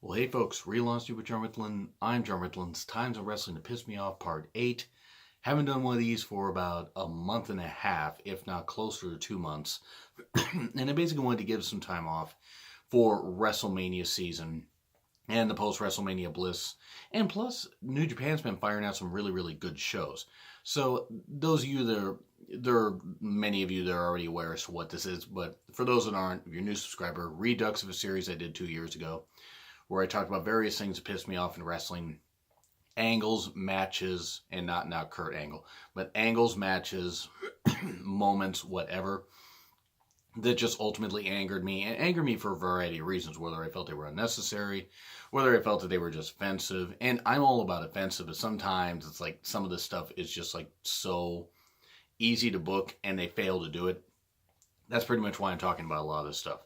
Well, hey folks, Relaunched You with John Ritlin. I'm John Ritlin's Times of Wrestling to Piss Me Off Part 8. Haven't done one of these for about a month and a half, if not closer to 2 months. And I basically wanted to give some time off for WrestleMania season and the post-WrestleMania bliss. And plus, New Japan's been firing out some really, really good shows. So those of you there are many of you that are already aware as to what this is, but for those that aren't, if you're a new subscriber, Redux of a series I did 2 years ago, where I talked about various things that pissed me off in wrestling. Angles, matches, and not Kurt Angle, but angles, matches, moments, whatever, that just ultimately angered me, and angered me for a variety of reasons, whether I felt they were unnecessary, whether I felt that they were just offensive, and I'm all about offensive, but sometimes it's like some of this stuff is just like so easy to book, and they fail to do it. That's pretty much why I'm talking about a lot of this stuff.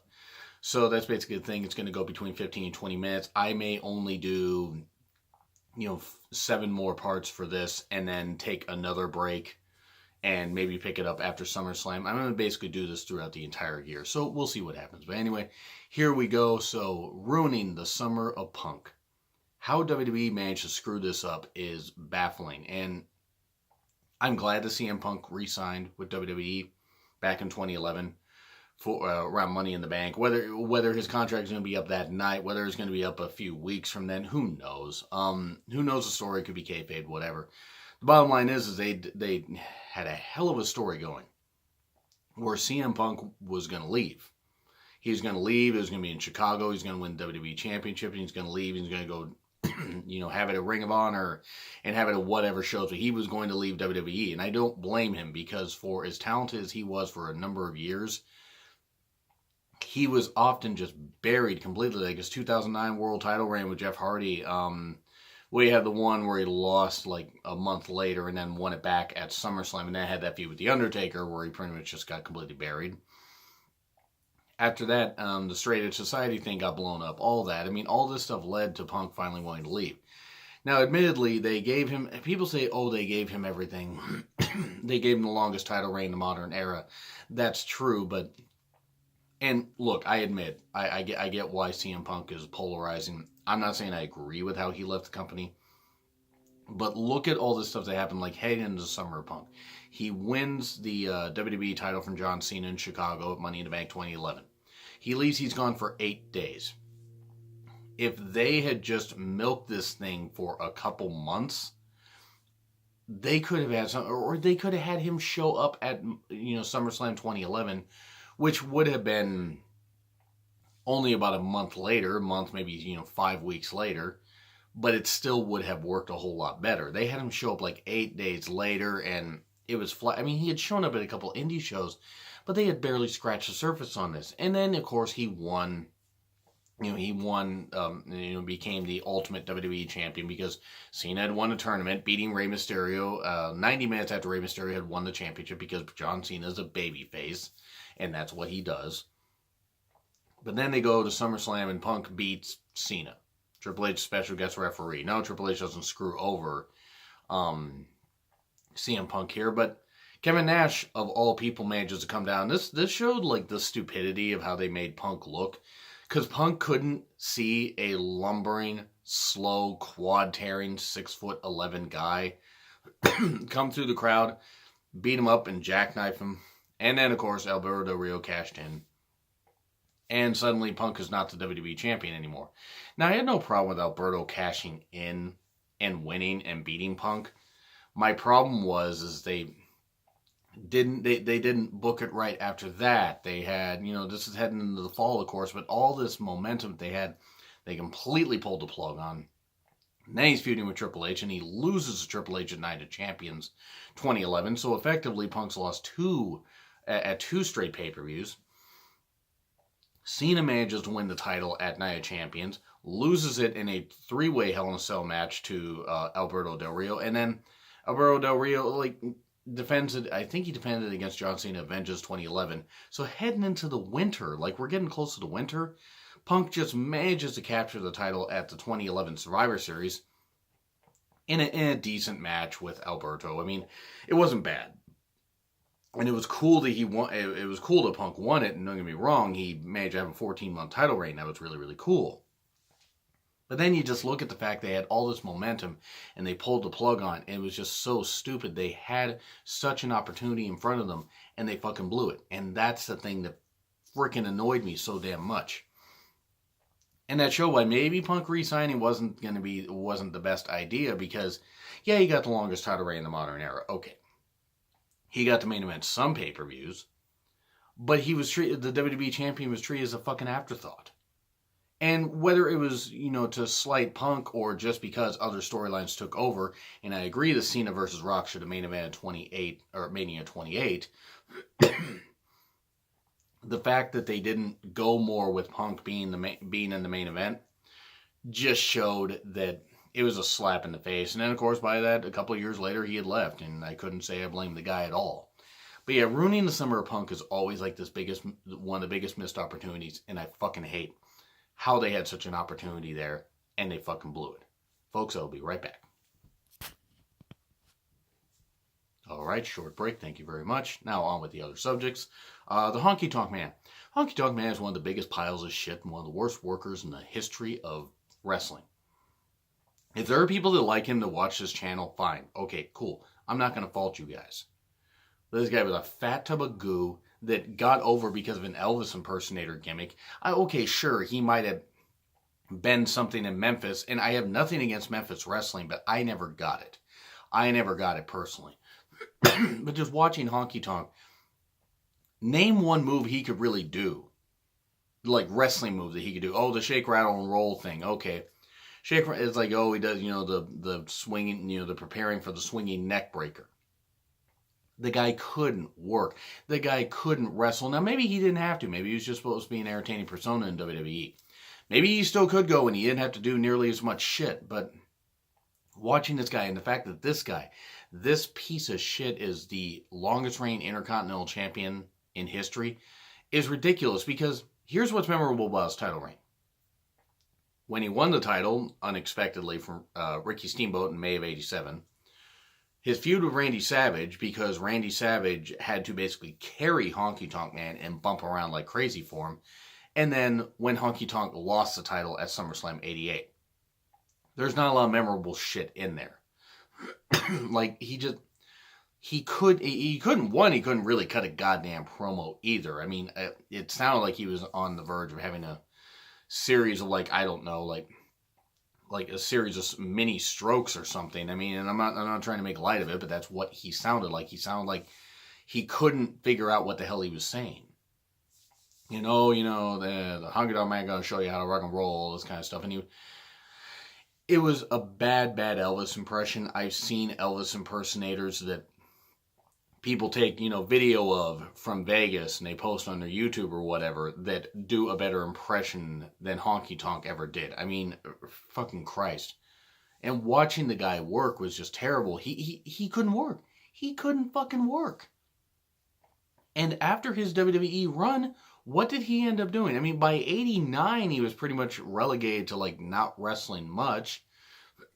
So that's basically the thing. It's going to go between 15 and 20 minutes. I may only do, 7 more parts for this and then take another break and maybe pick it up after SummerSlam. I'm going to basically do this throughout the entire year. So we'll see what happens. But anyway, here we go. So ruining the summer of Punk. How WWE managed to screw this up is baffling. And I'm glad to see CM Punk re-signed with WWE back in 2011. For around Money in the Bank, whether his contract is going to be up that night, whether it's going to be up a few weeks from then, who knows? Who knows? The story could be kayfabe, whatever. The bottom line is they had a hell of a story going, where CM Punk was going to leave. He was going to leave. It was going to be in Chicago. He's going to win the WWE Championship, and he's going to leave. He's going to go, have it at Ring of Honor and have it at whatever shows. But he was going to leave WWE, and I don't blame him, because for as talented as he was for a number of years, he was often just buried completely. Like his 2009 world title reign with Jeff Hardy, we had the one where he lost like a month later and then won it back at SummerSlam, and then had that feud with The Undertaker where he pretty much just got completely buried. After that, the Straight Edge Society thing got blown up. All that. I mean, all this stuff led to Punk finally wanting to leave. Now, admittedly, they gave him, people say, oh, they gave him everything. They gave him the longest title reign in the modern era. That's true, but... And look, I admit, I get why CM Punk is polarizing. I'm not saying I agree with how he left the company, but look at all this stuff that happened, like heading into the summer of Punk. He wins the WWE title from John Cena in Chicago at Money in the Bank 2011. He leaves, he's gone for 8 days. If they had just milked this thing for a couple months, they could have had some, or they could have had him show up at, SummerSlam 2011, which would have been only about a month later, maybe 5 weeks later, but it still would have worked a whole lot better. They had him show up like 8 days later, and it was flat. I mean, he had shown up at a couple indie shows, but they had barely scratched the surface on this. And then, of course, he won. Became the ultimate WWE champion because Cena had won a tournament, beating Rey Mysterio 90 minutes after Rey Mysterio had won the championship, because John Cena is a babyface, and that's what he does. But then they go to SummerSlam, and Punk beats Cena. Triple H special guest referee. No, Triple H doesn't screw over CM Punk here, but Kevin Nash, of all people, manages to come down. This showed like the stupidity of how they made Punk look. Because Punk couldn't see a lumbering, slow, quad-tearing, 6'11" guy come through the crowd, beat him up, and jackknife him. And then, of course, Alberto Del Rio cashed in. And suddenly, Punk is not the WWE champion anymore. Now, I had no problem with Alberto cashing in and winning and beating Punk. My problem was they didn't book it right after that. They had, this is heading into the fall, of course, but all this momentum they had, they completely pulled the plug on. And then he's feuding with Triple H, and he loses to Triple H at Night of Champions 2011. So effectively, Punk's lost at two straight pay-per-views. Cena manages to win the title at Night of Champions, loses it in a 3-way Hell in a Cell match to Alberto Del Rio, and then Alberto Del Rio, defends it. I think he defended it against John Cena at Vengeance 2011. So heading into the winter, we're getting close to the winter, Punk just manages to capture the title at the 2011 Survivor Series in a decent match with Alberto. I mean, it wasn't bad. And it was cool that he won. It was cool that Punk won it, and don't get me wrong, he managed to have a 14-month title reign. That was really, really cool. But then you just look at the fact they had all this momentum and they pulled the plug on. And it was just so stupid. They had such an opportunity in front of them and they fucking blew it. And that's the thing that freaking annoyed me so damn much. And that showed why maybe Punk re-signing wasn't the best idea, because yeah, he got the longest title reign in the modern era. Okay. He got to main event some pay-per-views, but he was treated, the WWE champion was treated as a fucking afterthought. And whether it was, to slight Punk or just because other storylines took over, and I agree the Cena versus Rock should have main evented 28 or Mania 28. The fact that they didn't go more with Punk being in the main event just showed that it was a slap in the face. And then, of course, by that, a couple of years later, he had left, and I couldn't say I blame the guy at all. But yeah, ruining the summer of Punk is always like one of the biggest missed opportunities, and I fucking hate how they had such an opportunity there, and they fucking blew it. Folks, I'll be right back. All right, short break. Thank you very much. Now on with the other subjects. The Honky Tonk Man. Honky Tonk Man is one of the biggest piles of shit and one of the worst workers in the history of wrestling. If there are people that like him to watch this channel, fine. Okay, cool. I'm not going to fault you guys. But this guy was a fat tub of goo that got over because of an Elvis impersonator gimmick. Okay, sure, he might have been something in Memphis, and I have nothing against Memphis wrestling, but I never got it. I never got it personally. But just watching Honky Tonk, name one move he could really do. Like wrestling move that he could do. Oh, the shake, rattle, and roll thing. Okay. Shake, it's like, oh, he does, the swinging, the preparing for the swinging neck breaker. The guy couldn't work. The guy couldn't wrestle. Now, maybe he didn't have to. Maybe he was just supposed to be an entertaining persona in WWE. Maybe he still could go and he didn't have to do nearly as much shit. But watching this guy and the fact that this piece of shit is the longest reigning Intercontinental Champion in history is ridiculous, because here's what's memorable about his title reign. When he won the title unexpectedly from Ricky Steamboat in May of 87, his feud with Randy Savage, because Randy Savage had to basically carry Honky Tonk Man and bump around like crazy for him. And then when Honky Tonk lost the title at SummerSlam 88. There's not a lot of memorable shit in there. Like, he couldn't really cut a goddamn promo either. I mean, it sounded like he was on the verge of having a series of, like, I don't know, like a series of mini strokes or something. I mean, and I'm not trying to make light of it, but that's what he sounded like. He sounded like he couldn't figure out what the hell he was saying. The Honky Tonk Man gonna show you how to rock and roll, this kind of stuff. And it was a bad Elvis impression. I've seen Elvis impersonators that people take, video of from Vegas and they post on their YouTube or whatever that do a better impression than Honky Tonk ever did. I mean, fucking Christ. And watching the guy work was just terrible. He couldn't work. He couldn't fucking work. And after his WWE run, what did he end up doing? I mean, by 89, he was pretty much relegated to, like, not wrestling much.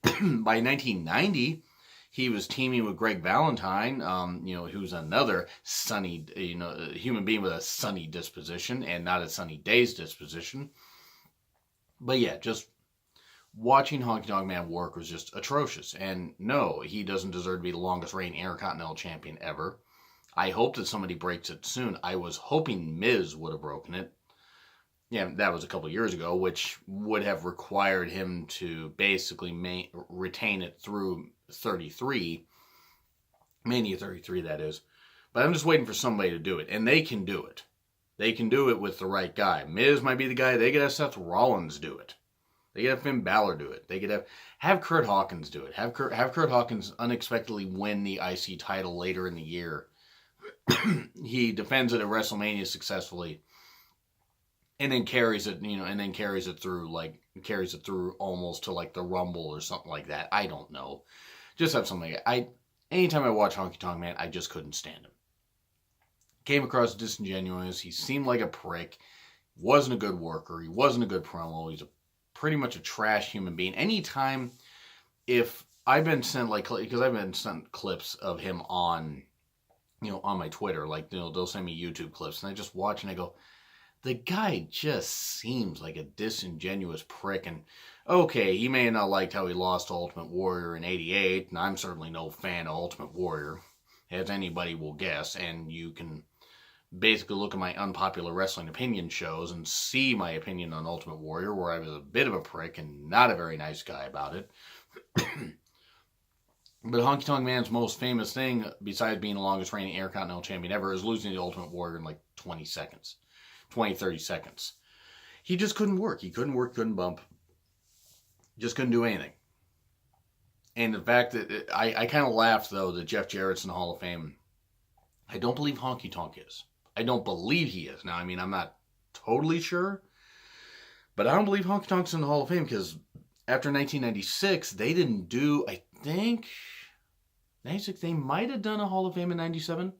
By 1990, he was teaming with Greg Valentine, who's another sunny, human being with a sunny disposition and not a sunny days disposition. But yeah, just watching Honky Tonk Man work was just atrocious. And no, he doesn't deserve to be the longest reigning Intercontinental Champion ever. I hope that somebody breaks it soon. I was hoping Miz would have broken it. Yeah, that was a couple years ago, which would have required him to basically retain it through 33. Mania 33, that is. But I'm just waiting for somebody to do it. And they can do it. They can do it with the right guy. Miz might be the guy. They could have Seth Rollins do it. They could have Finn Balor do it. They could have Kurt Hawkins do it. Have Kurt Hawkins unexpectedly win the IC title later in the year. He defends it at WrestleMania successfully, and then carries it through almost to like the Rumble or something like that. I don't know. Just have something. Anytime I watch Honky Tonk Man, I just couldn't stand him. Came across disingenuous. He seemed like a prick. Wasn't a good worker. He wasn't a good promo. He's pretty much a trash human being. Anytime, if I've been sent because I've been sent clips of him on my Twitter, they'll send me YouTube clips, and I just watch and I go, the guy just seems like a disingenuous prick. And okay, he may have not liked how he lost to Ultimate Warrior in '88, and I'm certainly no fan of Ultimate Warrior, as anybody will guess. And you can basically look at my unpopular wrestling opinion shows and see my opinion on Ultimate Warrior, where I was a bit of a prick and not a very nice guy about it. But Honky Tonk Man's most famous thing, besides being the longest reigning Intercontinental Champion ever, is losing to the Ultimate Warrior in like 20 seconds. 20, 30 seconds. He just couldn't work. He couldn't work, couldn't bump. Just couldn't do anything. And the fact that, I kind of laughed, though, that Jeff Jarrett's in the Hall of Fame. I don't believe Honky Tonk is. I don't believe he is. Now, I mean, I'm not totally sure. But I don't believe Honky Tonk's in the Hall of Fame because after 1996, they didn't do, I think, 96, they might have done a Hall of Fame in 97.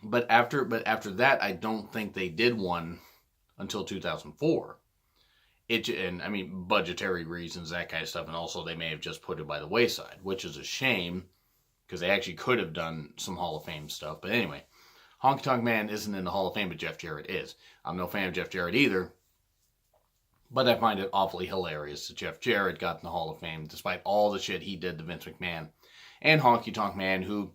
But after that, I don't think they did one until 2004. And I mean, budgetary reasons, that kind of stuff. And also they may have just put it by the wayside, which is a shame because they actually could have done some Hall of Fame stuff. But anyway, Honky Tonk Man isn't in the Hall of Fame, but Jeff Jarrett is. I'm no fan of Jeff Jarrett either. But I find it awfully hilarious that Jeff Jarrett got in the Hall of Fame despite all the shit he did to Vince McMahon. And Honky Tonk Man, who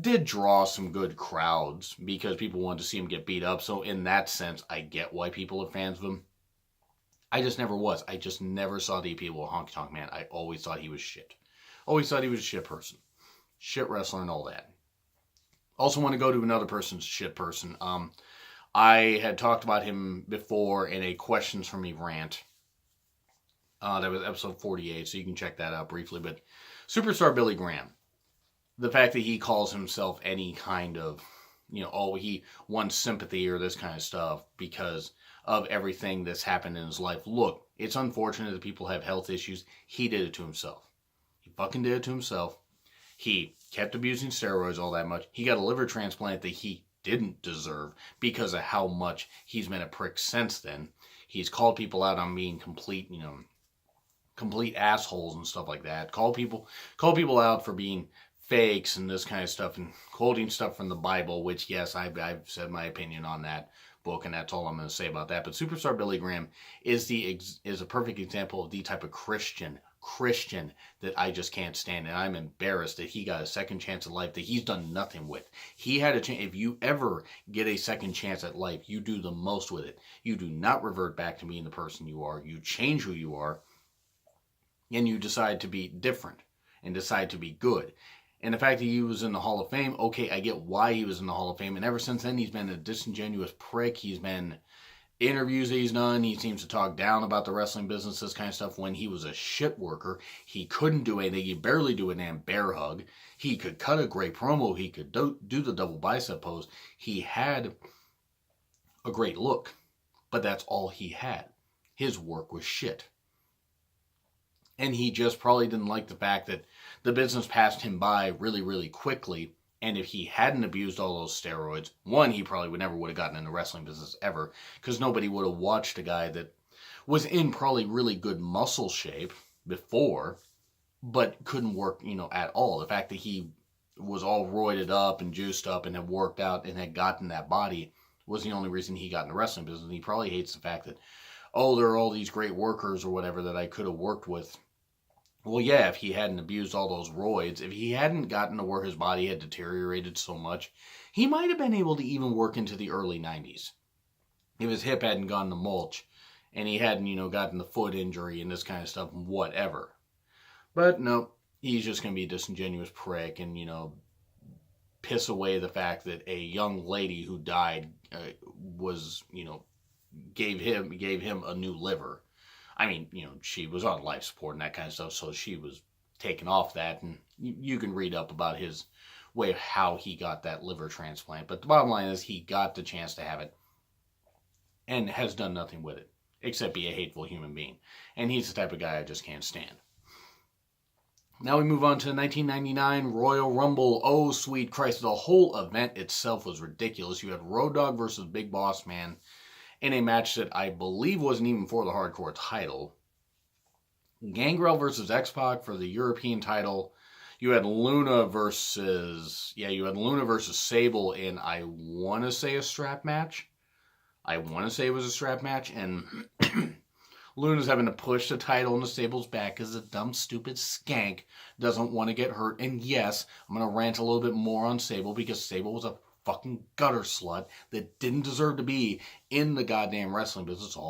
did draw some good crowds because people wanted to see him get beat up. So in that sense, I get why people are fans of him. I just never was. I just never saw the appeal of Honky Tonk Man. I always thought he was shit. Always thought he was a shit person. Shit wrestler and all that. Also want to go to another person's shit person. I had talked about him before in a Questions from Me rant. That was episode 48, so you can check that out briefly. But Superstar Billy Graham. The fact that he calls himself any kind of, he wants sympathy or this kind of stuff because of everything that's happened in his life. Look, it's unfortunate that people have health issues. He did it to himself. He fucking did it to himself. He kept abusing steroids all that much. He got a liver transplant that he didn't deserve because of how much he's been a prick since then. He's called people out on being complete assholes and stuff like that. Call people out for being fakes and this kind of stuff and quoting stuff from the Bible, which, yes, I've said my opinion on that book, and that's all I'm going to say about that. But Superstar Billy Graham is a perfect example of the type of Christian that I just can't stand, and I'm embarrassed that he got a second chance at life that he's done nothing with. He had a chance. If you ever get a second chance at life, you do the most with it. You do not revert back to being the person you are. You change who you are, and you decide to be different and decide to be good. And the fact that he was in the Hall of Fame, okay, I get why he was in the Hall of Fame. And ever since then, he's been a disingenuous prick. He's been interviews that he's done. He seems to talk down about the wrestling business, this kind of stuff. When he was a shit worker, he couldn't do anything. He barely do a damn bear hug. He could cut a great promo. He could do the double bicep pose. He had a great look, but that's all he had. His work was shit. And he just probably didn't like the fact that the business passed him by really, really quickly. And if he hadn't abused all those steroids, one, he probably would have gotten in the wrestling business ever, because nobody would have watched a guy that was in probably really good muscle shape before, but couldn't work, at all. The fact that he was all roided up and juiced up and had worked out and had gotten that body was the only reason he got in the wrestling business. And he probably hates the fact that, there are all these great workers or whatever that I could have worked with. Well, yeah, if he hadn't abused all those roids, if he hadn't gotten to where his body had deteriorated so much, he might have been able to even work into the early 90s. If his hip hadn't gone to mulch, and he hadn't, gotten the foot injury and this kind of stuff, whatever. But no, he's just going to be a disingenuous prick and, piss away the fact that a young lady who died gave him a new liver. I mean, she was on life support and that kind of stuff, so she was taken off that, and you can read up about his way of how he got that liver transplant. But the bottom line is he got the chance to have it and has done nothing with it, except be a hateful human being. And he's the type of guy I just can't stand. Now we move on to 1999 Royal Rumble. Oh, sweet Christ. The whole event itself was ridiculous. You had Road Dogg versus Big Boss Man in a match that I believe wasn't even for the hardcore title. Gangrel versus X-Pac for the European title. You had Luna versus Sable in, I want to say, a strap match. I want to say it was a strap match, and Luna's having to push the title into Sable's back because the dumb, stupid skank doesn't want to get hurt. And yes, I'm going to rant a little bit more on Sable because Sable was a fucking gutter slut that didn't deserve to be in the goddamn wrestling business. The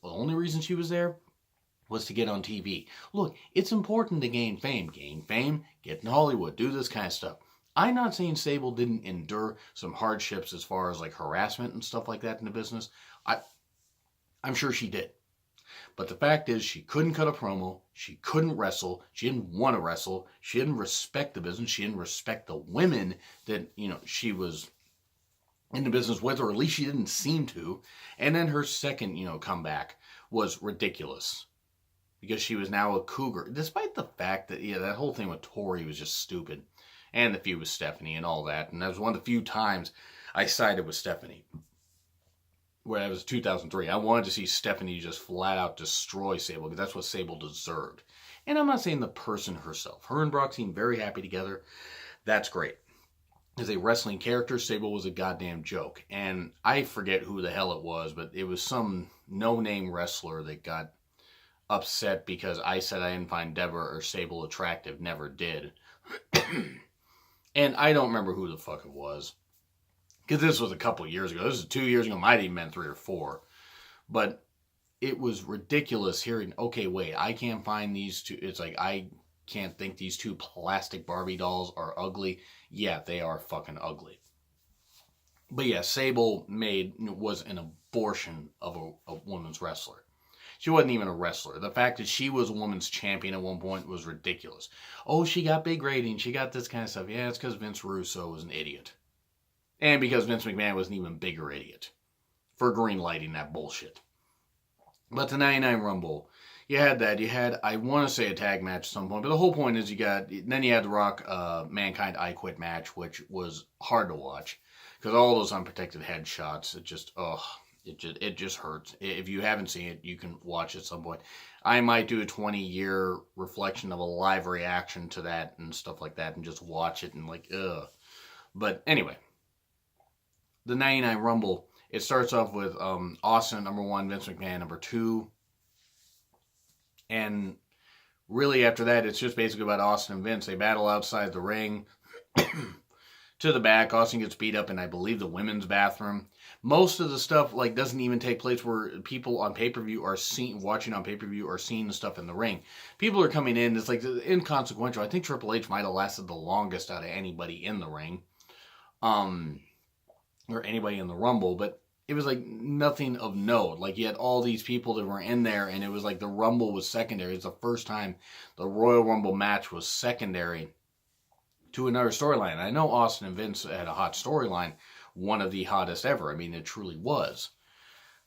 only reason she was there was to get on TV. Look, it's important to gain fame. Gain fame, get in Hollywood, do this kind of stuff. I'm not saying Sable didn't endure some hardships as far as like harassment and stuff like that in the business. I'm sure she did. But the fact is, she couldn't cut a promo. She couldn't wrestle. She didn't want to wrestle. She didn't respect the business. She didn't respect the women that, she was in the business with, or at least she didn't seem to. And then her second, comeback was ridiculous because she was now a cougar, despite the fact that, that whole thing with Tori was just stupid. And the feud with Stephanie and all that. And that was one of the few times I sided with Stephanie. Where it was 2003. I wanted to see Stephanie just flat out destroy Sable because that's what Sable deserved. And I'm not saying the person herself. Her and Brock seem very happy together. That's great. As a wrestling character, Sable was a goddamn joke. And I forget who the hell it was, but it was some no-name wrestler that got upset because I said I didn't find Deborah or Sable attractive. Never did. And I don't remember who the fuck it was. Because this was a couple years ago. This was 2 years ago. Might have even been 3 or 4. But it was ridiculous hearing, okay, wait, I can't find these two. It's like, I can't think these two plastic Barbie dolls are ugly. Yeah, they are fucking ugly. But yeah, Sable was an abortion of a woman's wrestler. She wasn't even a wrestler. The fact that she was a woman's champion at one point was ridiculous. Oh, she got big ratings. She got this kind of stuff. Yeah, it's because Vince Russo was an idiot. And because Vince McMahon was an even bigger idiot for greenlighting that bullshit. But the 99 Rumble, you had that. You had, I want to say, a tag match at some point. But the whole point is then you had the Rock Mankind I Quit match, which was hard to watch. Because all those unprotected headshots, it just hurts. If you haven't seen it, you can watch it at some point. I might do a 20-year reflection of a live reaction to that and stuff like that and just watch it and ugh. But anyway. The 99 Rumble, it starts off with Austin, number 1, Vince McMahon, number 2. And really after that, it's just basically about Austin and Vince. They battle outside the ring. To the back, Austin gets beat up in, I believe, the women's bathroom. Most of the stuff doesn't even take place where people on pay-per-view watching on pay-per-view are seeing the stuff in the ring. People are coming in, it's inconsequential. I think Triple H might have lasted the longest out of anybody in the ring. Or anybody in the Rumble, but it was nothing of note. You had all these people that were in there, and it was the Rumble was secondary. It's the first time the Royal Rumble match was secondary to another storyline. I know Austin and Vince had a hot storyline, one of the hottest ever. I mean, it truly was.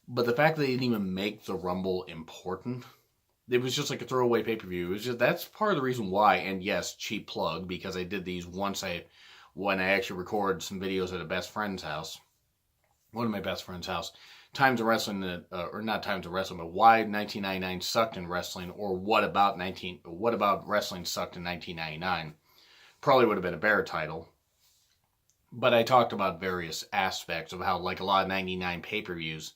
But the fact that they didn't even make the Rumble important, it was just a throwaway pay-per-view. That's part of the reason why, and yes, cheap plug, because I did these when I actually recorded some videos at a best friend's house, one of my best friend's house, Times of Wrestling, or not Times of Wrestling, but why 1999 sucked in wrestling, or what about wrestling sucked in 1999, probably would have been a better title. But I talked about various aspects of how, a lot of 99 pay-per-views,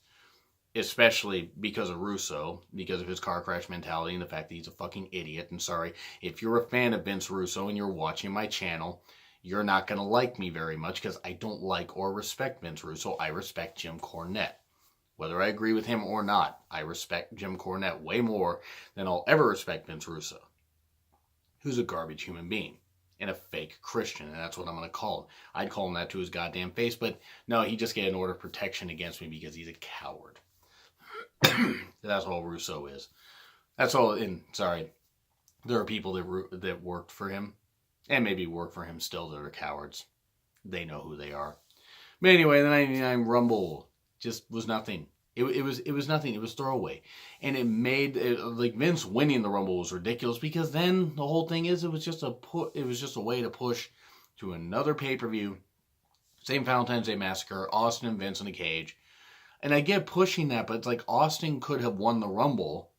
especially because of Russo, because of his car crash mentality and the fact that he's a fucking idiot. And sorry, if you're a fan of Vince Russo and you're watching my channel, you're not going to like me very much because I don't like or respect Vince Russo. I respect Jim Cornette. Whether I agree with him or not, I respect Jim Cornette way more than I'll ever respect Vince Russo, who's a garbage human being and a fake Christian, and that's what I'm going to call him. I'd call him that to his goddamn face, but no, he just get an order of protection against me because he's a coward. That's all Russo is. That's all. And sorry, there are people that worked for him. And maybe work for him still that are cowards. They know who they are. But anyway, the 99 Rumble just was nothing. It was nothing. It was throwaway. And it made, Vince winning the Rumble was ridiculous because then the whole thing is it was just a way to push to another pay-per-view. Same Valentine's Day Massacre, Austin and Vince in a cage. And I get pushing that, but it's Austin could have won the Rumble.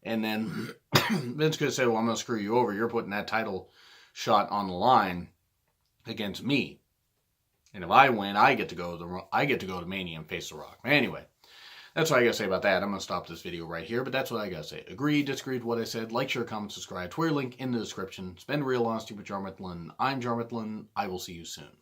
And then Vince could have said, well, I'm going to screw you over. You're putting that title shot on the line against me, and if I win, I get to go to Mania and face The Rock. Anyway, That's what I gotta say about that. I'm gonna stop this video right here, but that's what I gotta say. Agree, disagree with what I said, like, share, comment, subscribe. Twitter link in the description. Spend real honesty with Jarmithlan. I'm Jarmithlan. I will see you soon.